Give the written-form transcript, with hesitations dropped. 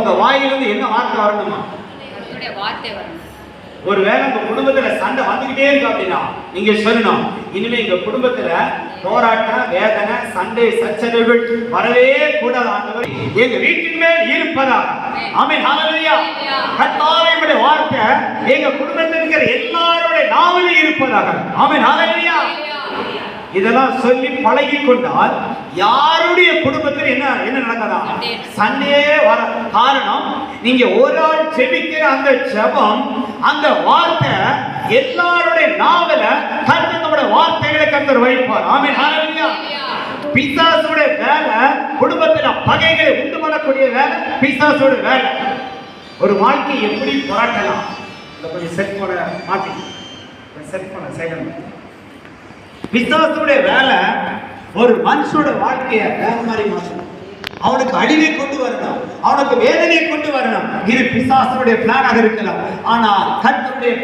உங்க வாயிலிருந்து என்ன வார்த்தை வரணுமா? வார்த்தை வரணும். ஒருவேளை உங்க குடும்பத்துல சண்டை வந்துகிட்டே இருக்கு அப்படின்னா நீங்க சொல்லணும், இனிமே எங்க குடும்பத்துல போராட்டம், வேதனை, சண்டை, சச்சரவுகள் வரவே கூடாது ஆண்டவர், எங்க வீட்டின் மேல் இருப்பதாக. ஆமென். ஹல்லேலூயா. கர்த்தாவினுடைய வார்த்தை எங்க குடும்பத்தில் இருக்கிற எல்லாருடைய நாவிலும் இருப்பதாக. ஆமென். ஹல்லேலூயா. இதெல்லாம் சொல்லி பழகி கொண்டால் யாருடைய குடும்பத்தில் என்ன நடக்காதா? சண்டையே வர காரணம் நீங்க ஒரு ஆள் ஜெபிக்கிற அந்த ஜெபம், அந்த வார்த்தை எல்லாருடைய நாவல கர்த்தருடைய வார்த்தைகளை கர்த்தர் வைப்பார். ஆமென். ஹல்லேலூயா. பிசாசுடைய வேலை குடும்பத்துல பகைகளை உண்டு பண்ணக்கூடிய வேலை பிசாசுடைய வேலை. ஒரு வாழ்க்கை எப்படி புரட்டலாம்? கொஞ்சம் செல்போனை மாத்தி, செல்போனை சைலண்ட். பிசாசுடைய வேலை ஒரு மனுஷனோட வாழ்க்கையை வேற மாதிரி மாற்றணும், அவனுக்கு அழிவை கொண்டு வரணும், அவனுக்கு வேதனையை கொண்டு வரணும். இது பிசாசுடைய பிளானாக இருக்கலாம். ஆனால் கர்த்தருடைய